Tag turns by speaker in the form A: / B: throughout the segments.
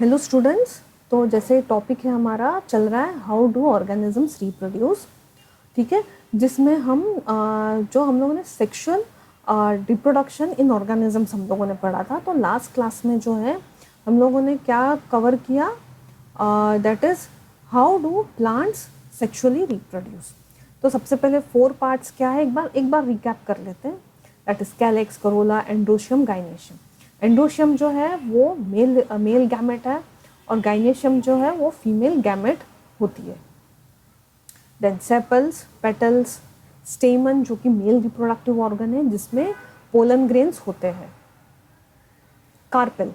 A: Hello students. तो जैसे topic है हमारा चल रहा है हाउ डू ऑर्गेनिजम्स रिप्रोड्यूस। ठीक है, जिसमें हम जो हम लोगों ने सेक्सुअल रिप्रोडक्शन इन ऑर्गेनिजम्स हम लोगों ने पढ़ा था। तो लास्ट क्लास में जो है हम लोगों ने क्या कवर किया, that is how do plants sexually reproduce. तो सबसे पहले 4 पार्ट्स क्या है एक बार रिकैप कर लेते हैं। That is calyx, Corolla, androecium, gynoecium. Androecium जो है वो मेल गैमेट है और गाइनेशियम जो है वो फीमेल गैमेट होती है। देन सेपल्स, पेटल्स, स्टेमन जो कि मेल रिप्रोडक्टिव ऑर्गन है जिसमें पोलन ग्रेन्स होते हैं। Carpel,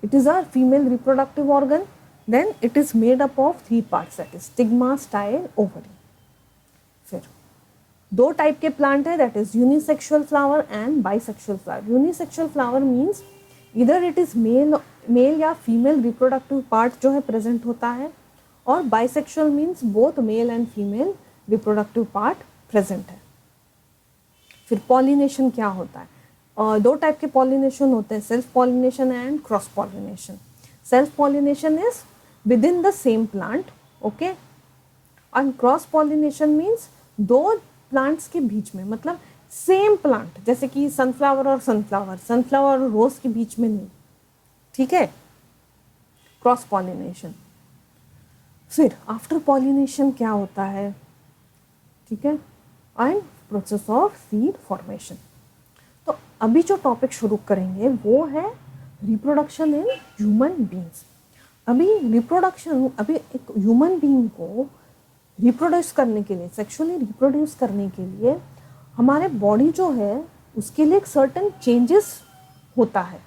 A: it is a female reproductive organ. Then it is made up of 3 parts, that is stigma, style, ovary. फिर 2 टाइप के प्लांट है, that is unisexual flower and bisexual flower. Unisexual flower means इधर it is male या female reproductive part जो है present होता है, और bisexual means both male and female reproductive part present है। फिर पॉलिनेशन क्या होता है? 2 टाइप के पॉलिनेशन होते हैं, self pollination and cross pollination. Self pollination is with in the same plant, okay, and cross pollination means 2 plants के बीच में, मतलब सेम प्लांट, जैसे कि सनफ्लावर और सनफ्लावर और रोज के बीच में नहीं। ठीक है, क्रॉस पॉलिनेशन। फिर आफ्टर पॉलिनेशन क्या होता है? ठीक है, and process of seed formation. तो अभी जो टॉपिक शुरू करेंगे वो है रिप्रोडक्शन इन ह्यूमन बींग्स। अभी एक ह्यूमन बींग को रिप्रोड्यूस करने के लिए, सेक्सुअली रिप्रोड्यूस करने के लिए हमारे बॉडी जो है उसके लिए एक सर्टेन चेंजेस होता है।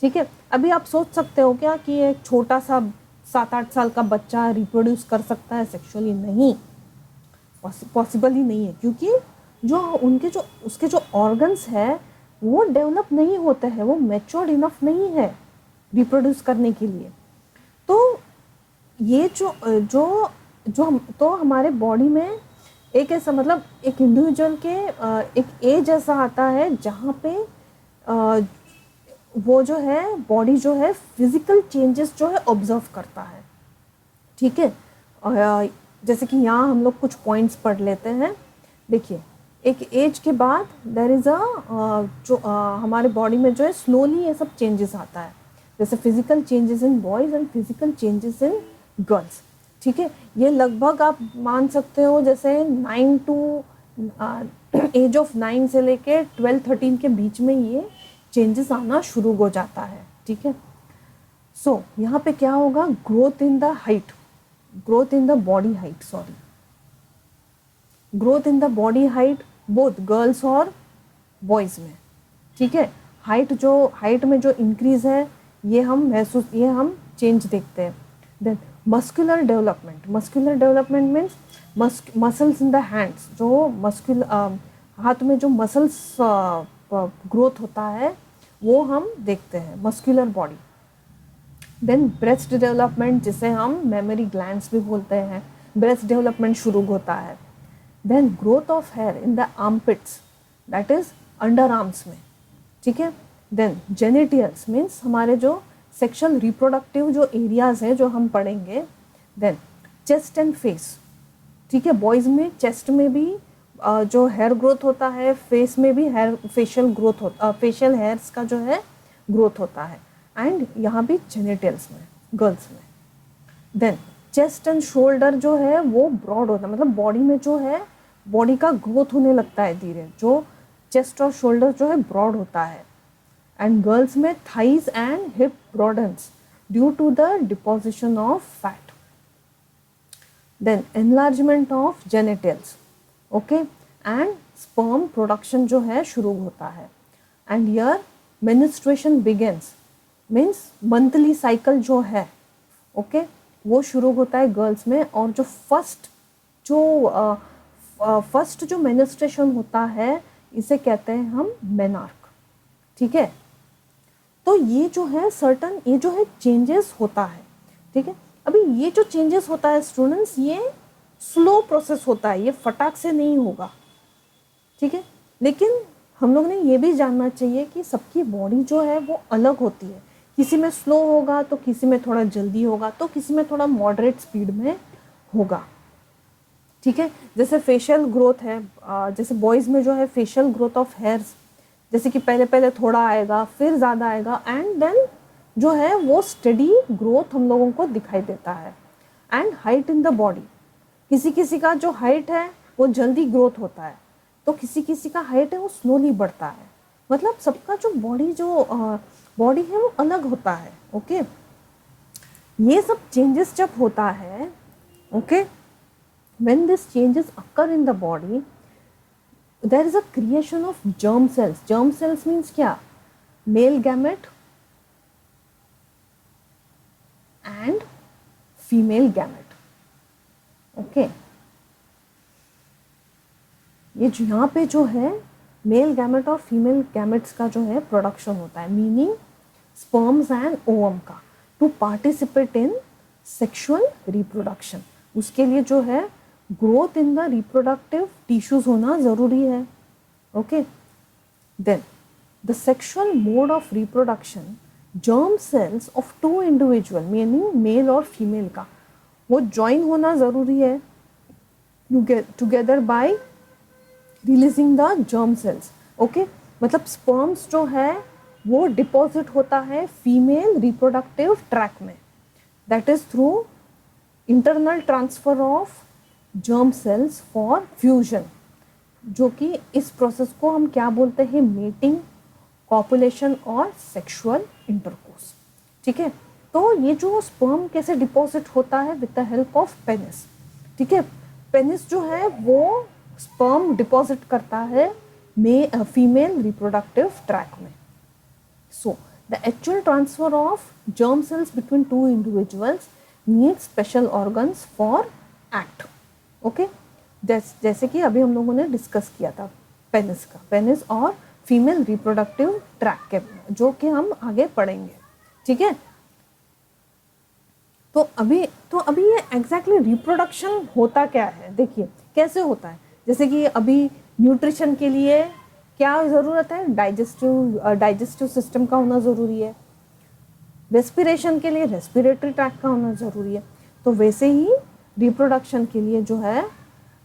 A: ठीक है, अभी आप सोच सकते हो क्या कि एक छोटा सा 7-8 साल का बच्चा रिप्रोड्यूस कर सकता है सेक्सुअली? नहीं, पॉसिबल ही नहीं है, क्योंकि उसके जो ऑर्गन्स है वो डेवलप नहीं होते हैं, वो मैच्योर्ड इनफ नहीं है रिप्रोड्यूस करने के लिए। तो ये तो हमारे बॉडी में एक ऐसा, मतलब एक इंडिविजुअल के एक एज ऐसा आता है जहाँ पे वो जो है बॉडी जो है फिजिकल चेंजेस जो है ऑब्जर्व करता है। ठीक है, जैसे कि यहाँ हम लोग कुछ पॉइंट्स पढ़ लेते हैं। देखिए, एक एज के बाद देयर इज़ हमारे बॉडी में जो है स्लोली ये सब चेंजेस आता है, जैसे physical changes in boys and physical changes in girls. ठीक है, ये लगभग आप मान सकते हो जैसे 9 टू एज ऑफ 9 से लेके 12-13 के बीच में ये चेंजेस आना शुरू हो जाता है। ठीक है, सो यहाँ पे क्या होगा? Growth in the body height both girls और बॉयज़ में। ठीक है, हाइट में जो इंक्रीज है ये हम चेंज देखते हैं। Then muscular development means muscles in the hands, जो हाथ में जो मसल्स ग्रोथ होता है वो हम देखते हैं, muscular body. Then breast development, जिसे हम मेमोरी ग्लैंड्स भी बोलते हैं, ब्रेस्ट डेवलपमेंट शुरू होता है। Then growth of hair in the armpits, that is under arms में। ठीक है, देन जेनिटल्स मीन्स हमारे जो सेक्सुअल रिप्रोडक्टिव जो एरियाज है जो हम पढ़ेंगे। Then chest and face. ठीक है, बॉयज़ में चेस्ट में भी जो हेयर ग्रोथ होता है, फेस में भी फेशियल हेयर्स का जो है ग्रोथ होता है, एंड यहाँ भी जेनिटल्स में, गर्ल्स में। देन चेस्ट एंड शोल्डर जो है वो ब्रॉड होता है, मतलब बॉडी में जो है बॉडी का ग्रोथ होने लगता है धीरे, जो चेस्ट और शोल्डर जो है ब्रॉड होता है। एंड गर्ल्स में thighs and hip broadens due to the deposition of fat. Then enlargement of genitals, okay, and sperm production जो है शुरू होता है। And here menstruation begins, means monthly cycle जो है, ओके, वो शुरू होता है गर्ल्स में। और जो फर्स्ट जो मेन्स्ट्रुएशन होता है इसे कहते हैं हम मेनार्क। ठीक है, तो ये जो है चेंजेस होता है। ठीक है, अभी ये जो चेंजेस होता है स्टूडेंट्स, ये स्लो प्रोसेस होता है, ये फटाक से नहीं होगा। ठीक है, लेकिन हम लोग ने ये भी जानना चाहिए कि सबकी बॉडी जो है वो अलग होती है, किसी में स्लो होगा तो किसी में थोड़ा जल्दी होगा, तो किसी में थोड़ा मॉडरेट स्पीड में होगा। ठीक है, जैसे फेशियल ग्रोथ है, जैसे बॉयज़ में जो है फेशियल ग्रोथ ऑफ हेयर्स, जैसे कि पहले पहले थोड़ा आएगा फिर ज़्यादा आएगा एंड देन जो है वो स्टडी ग्रोथ हम लोगों को दिखाई देता है। And height in the body, किसी किसी का जो हाइट है वो जल्दी ग्रोथ होता है, तो किसी किसी का हाइट है वो स्लोली बढ़ता है। मतलब सबका जो बॉडी है वो अलग होता है। ओके, ये सब चेंजेस जब होता है, okay, when these changes occur in the body, there is a creation of germ cells. Germ cells means क्या? Male gamete and female gamete. Okay, ये यहाँ पे जो है मेल गैमेट और फीमेल गैमेट्स का जो है प्रोडक्शन होता है, मीनिंग स्पर्म्स एंड ओवम का, to participate in sexual reproduction. उसके लिए जो है growth in the reproductive tissues होना ज़रूरी है। Okay, then the sexual mode of reproduction, germ cells of two individual meaning male और फीमेल का, वो ज्वाइन होना ज़रूरी है together by releasing the germ cells. Okay, मतलब स्पर्म्स जो है वो डिपॉजिट होता है फीमेल रिप्रोडक्टिव ट्रैक में, that is through internal transfer of germ cells for fusion, जो कि इस प्रोसेस को हम क्या बोलते हैं, मेटिंग, कॉपुलेशन और सेक्सुअल इंटरकोर्स। ठीक है, तो ये जो स्पर्म कैसे डिपॉजिट होता है, with the help of penis. ठीक है, पेनिस जो है वो स्पर्म डिपॉजिट करता है फीमेल रिप्रोडक्टिव ट्रैक में। So the actual transfer of germ cells between two individuals need special organs for act. Okay, जैसे कि अभी हम लोगों ने डिस्कस किया था पेनिस का, पेनिस और फीमेल रिप्रोडक्टिव ट्रैक के, जो कि हम आगे पढ़ेंगे। ठीक है, तो अभी ये एग्जैक्टली रिप्रोडक्शन होता क्या है, देखिए कैसे होता है। जैसे कि अभी न्यूट्रिशन के लिए क्या ज़रूरत है, डाइजेस्टिव सिस्टम का होना ज़रूरी है, रेस्पिरेशन के लिए रेस्पिरेटरी ट्रैक का होना ज़रूरी है, तो वैसे ही रिप्रोडक्शन के लिए जो है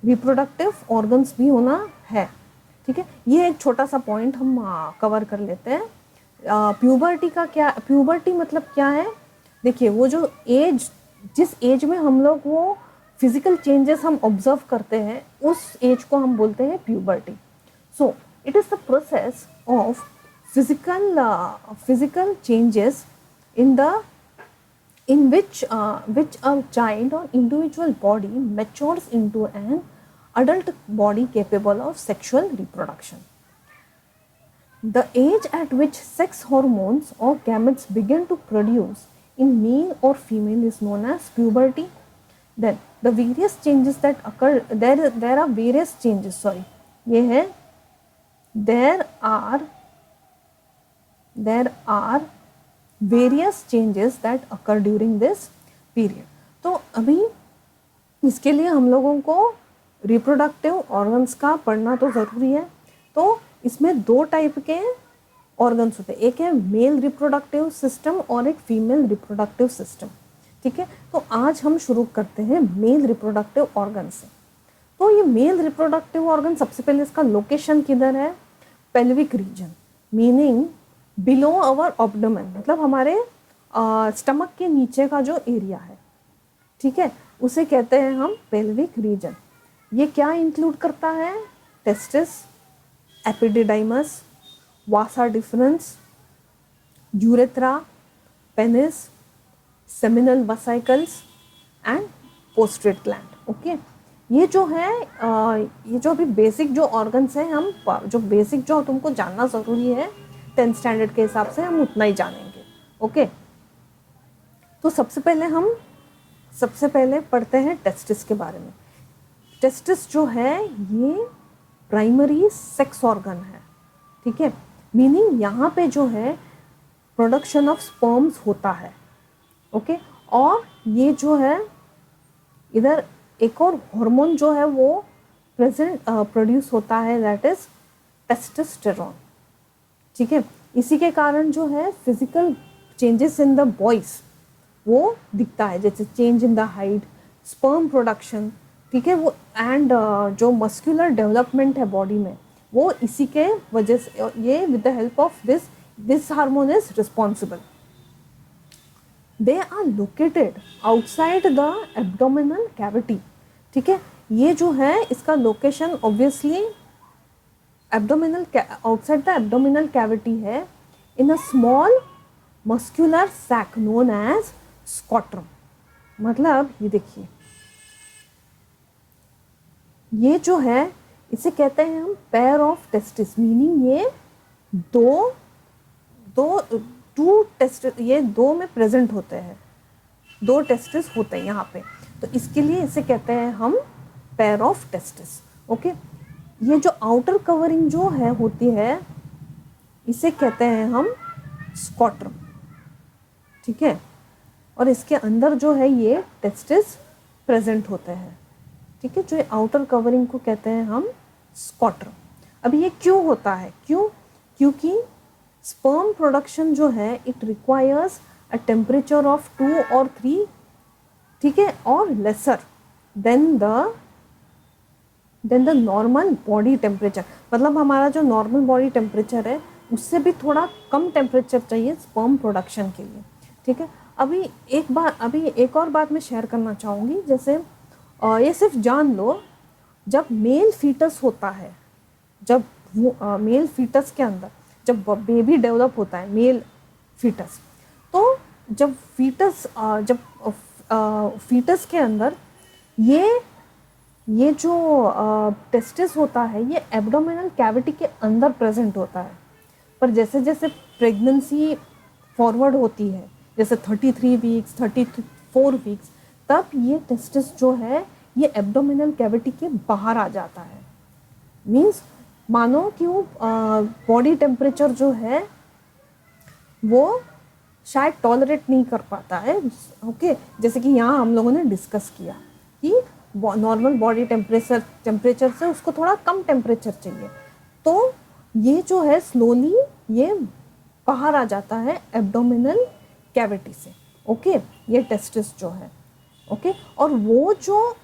A: रिप्रोडक्टिव ऑर्गन्स भी होना है। ठीक है, ये एक छोटा सा पॉइंट हम कवर कर लेते हैं। प्यूबर्टी का क्या, प्यूबर्टी मतलब क्या है, देखिए वो जो एज, जिस एज में हम लोग वो फिजिकल चेंजेस हम ऑब्जर्व करते हैं, उस एज को हम बोलते हैं puberty. So it is the process of physical changes in which a child or individual body matures into an adult body capable of sexual reproduction. The age at which sex hormones or gametes begin to produce in male or female is known as puberty. Then the various changes that occur, there are various changes, sorry, ये है there are various changes that occur during this period. तो अभी इसके लिए हम लोगों को reproductive organs का पढ़ना तो ज़रूरी है। तो इसमें दो टाइप के ऑर्गन्स होते हैं, एक है मेल रिप्रोडक्टिव सिस्टम और एक फीमेल रिप्रोडक्टिव सिस्टम। ठीक है, तो आज हम शुरू करते हैं मेल रिप्रोडक्टिव ऑर्गन से। तो ये मेल रिप्रोडक्टिव ऑर्गन, सबसे पहले इसका लोकेशन किधर है, पेल्विक रीजन, मीनिंग बिलो अवर ऑब्डोमेन, मतलब हमारे स्टमक के नीचे का जो एरिया है, ठीक है, उसे कहते हैं हम पेल्विक रीजन। ये क्या इंक्लूड करता है, testis, epididymis, vasa deferens, urethra, penis, seminal vesicles and पोस्ट्रेट ग्लैंड। ओके, ये जो है ये जो अभी बेसिक जो ऑर्गन्स हैं, हम जो बेसिक जो तुमको जानना ज़रूरी है 10th स्टैंडर्ड के हिसाब से हम उतना ही जानेंगे। ओके, तो सबसे पहले पढ़ते हैं टेस्टिस के बारे में। टेस्टिस जो है ये प्राइमरी सेक्स ऑर्गन है, ठीक है, मीनिंग यहाँ पे जो है प्रोडक्शन ऑफ स्पर्म्स होता है। ओके, और ये जो है इधर एक और हार्मोन जो है वो प्रोड्यूस होता है, दैट इज टेस्टोस्टेरोन। ठीक है, इसी के कारण जो है physical changes in the voice वो दिखता है, जैसे change in the height, sperm production, ठीक है, वो एंड जो मस्कुलर डेवलपमेंट है बॉडी में वो इसी के वजह से, ये with the help of this hormone is responsible. They are located outside the abdominal cavity. ठीक है, ये जो है इसका location obviously abdominal outside the abdominal cavity है, in a small muscular sac known as scrotum. मतलब ये देखिए, ये जो है इसे कहते हैं हम पेयर ऑफ टेस्टिस, मीनिंग ये टू टेस्टिस, ये दो में प्रेजेंट होते हैं, दो टेस्टिस होते हैं यहाँ पे, तो इसके लिए इसे कहते हैं हम पेयर ऑफ टेस्टिस. ओके, ये जो आउटर कवरिंग जो है होती है इसे कहते हैं हम स्कॉट्रम. ठीक है, और इसके अंदर जो है ये टेस्टिस प्रेजेंट होते हैं. ठीक है, जो आउटर कवरिंग को कहते हैं हम स्कॉट्रम. अब ये क्यों होता है, क्योंकि स्पर्म प्रोडक्शन जो है it requires a temperature of 2 or 3, ठीक है, और lesser than the normal body temperature. मतलब हमारा जो नॉर्मल बॉडी टेम्परेचर है उससे भी थोड़ा कम टेम्परेचर चाहिए स्पर्म प्रोडक्शन के लिए. ठीक है, अभी एक और बात मैं शेयर करना चाहूँगी. जैसे ये सिर्फ जान लो, जब मेल फीटस होता है, जब मेल फीटस के अंदर जब बेबी डेवलप होता है, मेल फीटस, तो जब फीटस के अंदर ये जो टेस्टिस होता है ये एब्डोमिनल कैविटी के अंदर प्रेजेंट होता है. पर जैसे जैसे प्रेगनेंसी फॉरवर्ड होती है, जैसे 33 वीक्स 34 वीक्स, तब ये टेस्टिस जो है ये एब्डोमिनल कैविटी के बाहर आ जाता है. मीन्स मानो कि वो बॉडी टेम्परेचर जो है वो शायद टॉलरेट नहीं कर पाता है. ओके, जैसे कि यहाँ हम लोगों ने डिस्कस किया कि नॉर्मल बॉडी टेम्परेचर से उसको थोड़ा कम टेम्परेचर चाहिए, तो ये जो है स्लोली ये बाहर आ जाता है एब्डोमिनल कैविटी से. ओके, ये टेस्टिस जो है. ओके, और वो जो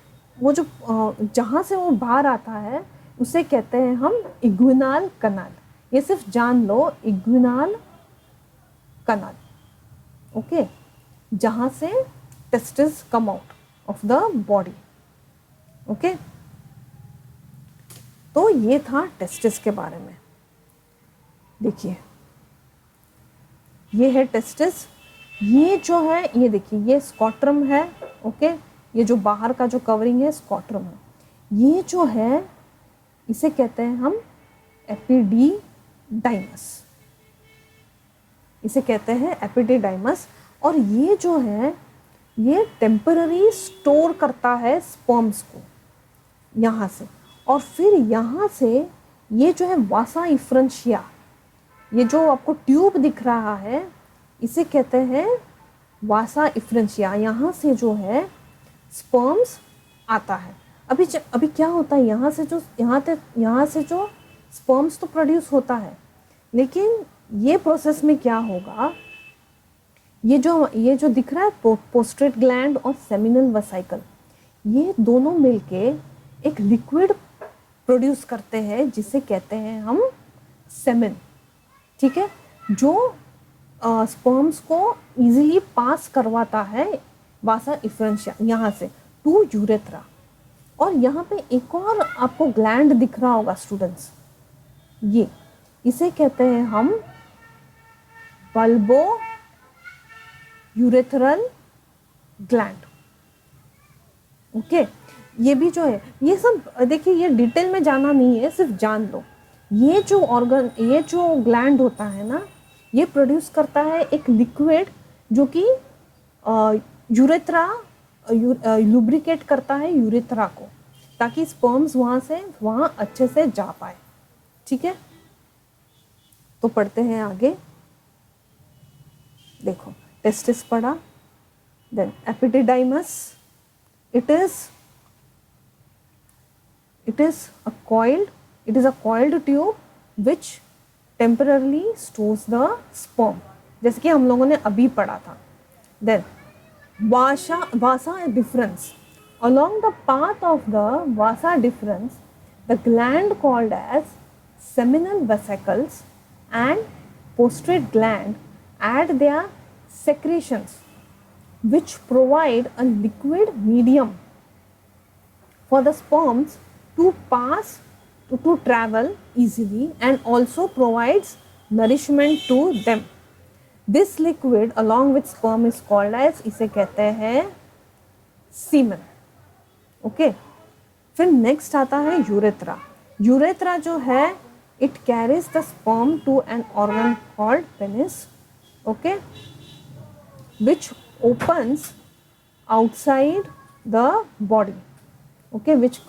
A: जहाँ से वो बाहर आता है उसे कहते हैं हम इग्विनल कनाल. ये सिर्फ जान लो, इग्विनल कनाल. ओके, जहाँ से testis come out of the body. Okay, तो ये था टेस्टिस के बारे में. देखिए, ये है टेस्टिस. ये जो है ये देखिए, ये स्कॉट्रम है. ओके, ये जो बाहर का जो कवरिंग है स्कॉट्रम है. ये जो है इसे कहते हैं हम एपिडिडाइमस, इसे कहते हैं एपिडिडाइमस. और ये जो है ये टेम्पररी स्टोर करता है स्पर्म्स को यहाँ से, और फिर यहाँ से ये जो है वासा इफ्रेंशिया, ये जो आपको ट्यूब दिख रहा है इसे कहते हैं वासा इफ्रेंशिया. यहाँ से जो है स्पर्म्स आता है. अभी क्या होता है, यहाँ से जो स्पर्म्स तो प्रोड्यूस होता है, लेकिन ये प्रोसेस में क्या होगा, ये जो दिख रहा है पोस्ट्रेट ग्लैंड और सेमिनल वेसिकल, ये दोनों मिलके एक लिक्विड प्रोड्यूस करते हैं जिसे कहते हैं हम सेमेन. ठीक है, जो स्पर्म्स को इजीली पास करवाता है वासा इफ्रेंशिया यहाँ से टू यूरेथ्रा. और यहाँ पे एक और आपको ग्लैंड दिख रहा होगा स्टूडेंट्स, ये इसे कहते हैं हम बल्बो यूरेथ्रल ग्लैंड. ओके, ये भी जो है, ये सब देखिए, ये डिटेल में जाना नहीं है, सिर्फ जान लो. ये जो ग्लैंड होता है ना, ये प्रोड्यूस करता है एक लिक्विड जो कि यूरेथ्रा लुब्रिकेट करता है यूरेथ्रा को, ताकि स्पर्म्स वहाँ अच्छे से जा पाए. ठीक है, तो पढ़ते हैं आगे. देखो, टेस्टिस पढ़ा, then epididymis, it is a coiled tube which temporarily stores the sperm. जैसे कि हम लोगों ने अभी पढ़ा था. Then vasa difference. Along the path of the vasa difference, the gland called as seminal vesicles and prostate gland add their secretions, which provide a liquid medium for the sperms to pass to travel easily and also provides nourishment to them. This liquid along with sperm is called as, इसे कहते हैं semen. Okay, फिर next आता है urethra. Urethra जो है it carries the sperm to an organ called penis. Okay, which opens outside the body. Okay, which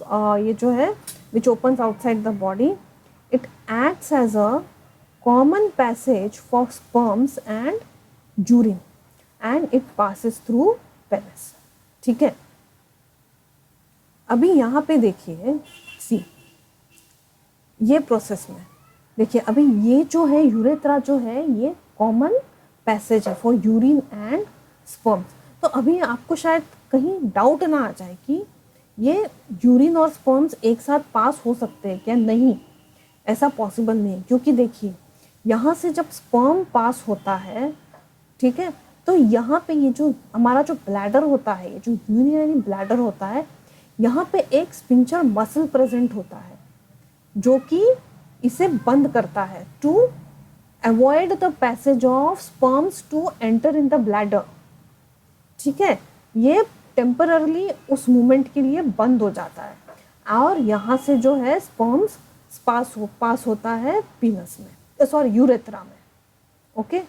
A: ये जो है which opens outside the body. It acts as a common passage for sperms and urine and it passes through penis. ठीक है, अभी यहाँ पे देखिए सी ये प्रोसेस में देखिए. अभी ये जो है यूरेथ्रा जो है ये कॉमन पैसेज है फॉर यूरिन एंड स्पर्म्स. तो अभी आपको शायद कहीं डाउट ना आ जाए कि ये यूरिन और स्पर्म्स एक साथ पास हो सकते हैं क्या. नहीं, ऐसा पॉसिबल नहीं है, क्योंकि देखिए यहाँ से जब स्पर्म पास होता है, ठीक है, तो यहाँ पे ये जो हमारा जो ब्लैडर होता है, ये जो यूरिनरी ब्लैडर होता है, यहाँ पे एक स्पिंचर मसल प्रेजेंट होता है जो कि इसे बंद करता है to avoid the passage of sperms to enter in the bladder. ठीक है, ये टेम्पररली उस मूवमेंट के लिए बंद हो जाता है और यहाँ से जो है स्पर्म्स पास होता है पीनस में, सॉरी यूरेथ्रा में. ओके,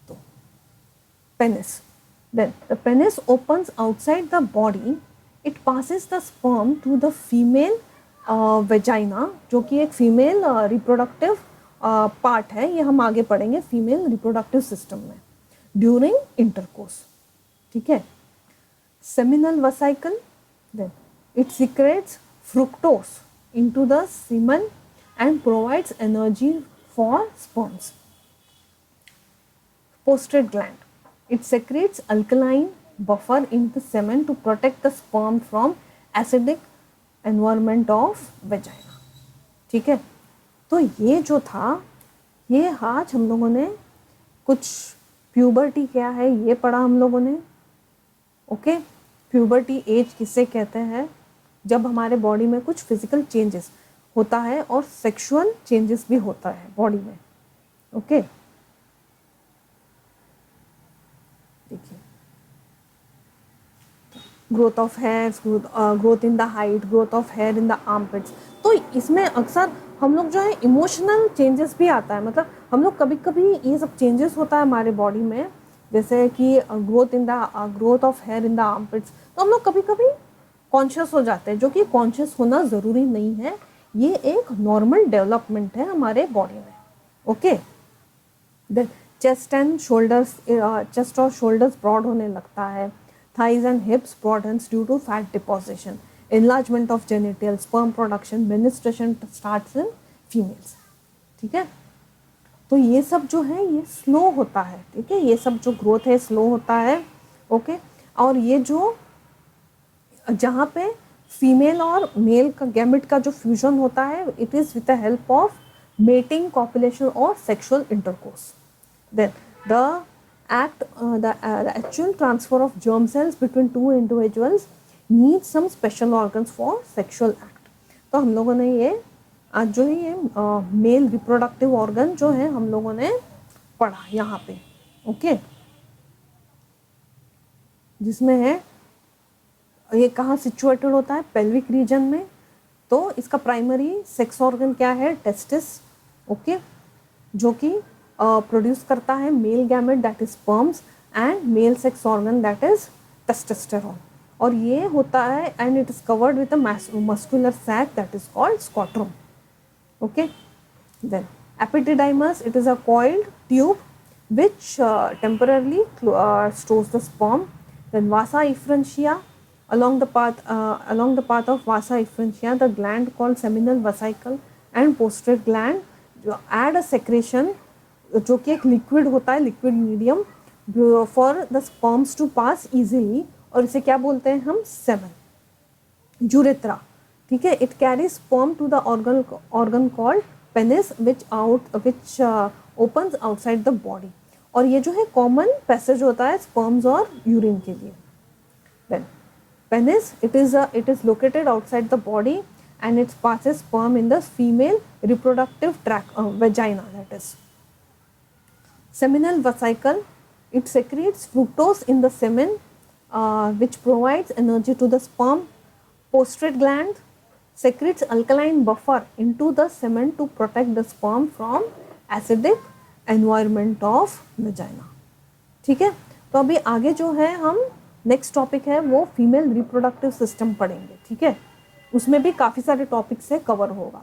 A: तो penis. Then the penis opens outside the body. It passes the sperm to the female vagina, जो कि एक फीमेल रिप्रोडक्टिव पार्ट है. ये हम आगे पढ़ेंगे फीमेल रिप्रोडक्टिव सिस्टम में ड्यूरिंग इंटरकोर्स. ठीक है, seminal vesicle. Then it secretes fructose into the semen and provides energy for sperms. Prostate gland. It secretes alkaline buffer in the semen to protect the sperm from acidic environment of vagina. ठीक है, तो ये जो था ये आज हम लोगों ने कुछ प्यूबर्टी क्या है ये पढ़ा हम लोगों ने. ओके, प्यूबर्टी एज किसे कहते हैं, जब हमारे बॉडी में कुछ फिजिकल चेंजेस होता है और सेक्सुअल चेंजेस भी होता है बॉडी में. ओके, देखिए growth of hairs, growth in the height, growth of hair in the armpits. तो इसमें अक्सर हम लोग जो है इमोशनल चेंजेस भी आता है. मतलब हम लोग कभी कभी ये सब चेंजेस होता है हमारे बॉडी में, जैसे कि growth of hair in the armpits, तो हम लोग कभी कभी कॉन्शियस हो जाते हैं, जो कि कॉन्शियस होना ज़रूरी नहीं है. ये एक नॉर्मल डेवलपमेंट है हमारे बॉडी में. ओके, देन चेस्ट और शोल्डर्स ब्रॉड होने लगता है. Thighs and hips broadens due to fat deposition, enlargement of genital, sperm production, menstruation starts in females. ठीक है, तो ये सब जो है ये स्लो होता है. ठीक है, ये सब जो ग्रोथ है स्लो होता है. ओके, और ये जो जहाँ पे फीमेल और मेल का गैमेट का जो फ्यूजन होता है, it is with the help of mating, copulation और sexual intercourse. Then the actual transfer of germ cells between two individuals need some special organs for sexual act. तो हम लोगों ने ये आज जो है ये मेल रिप्रोडक्टिव ऑर्गन जो है हम लोगों ने पढ़ा यहाँ पे. ओके, जिसमें है ये कहाँ सिचुएटेड होता है, पेल्विक रीजन में. तो इसका प्राइमरी सेक्स ऑर्गन क्या है, टेस्टिस. ओके, जो कि प्रोड्यूस करता है male gamete that is sperms and male sex organ that is testosterone. और ये होता है and it is covered with a muscular sac that is called scrotum. Okay, then epididymis, it is a coiled tube which temporarily stores the sperm. Then vasa efferentia, along the path of vasa efferentia, the gland called seminal vesicle and पोस्ट्रेट gland जो add a secretion, जो कि एक liquid होता है, liquid medium for the sperms to pass easily, और इसे क्या बोलते हैं हम, सेमेन, यूरेथ्रा, ठीक है। It carry sperm to the organ called penis which opens outside the body, और ये जो है कॉमन पैसेज होता है स्पर्म्स और यूरिन के लिए। Then penis, it is located outside the body and it passes sperm in the female reproductive tract, vagina, that is. Seminal vesicle, it secretes fructose in the semen, which provides energy to the sperm. Prostate gland secretes alkaline buffer into the semen to protect the sperm from acidic environment of vagina, ठीक है। तो अभी आगे जो है हम next topic है वो फीमेल रिप्रोडक्टिव सिस्टम पढ़ेंगे, ठीक है। उसमें भी काफ़ी सारे टॉपिक्स से कवर होगा।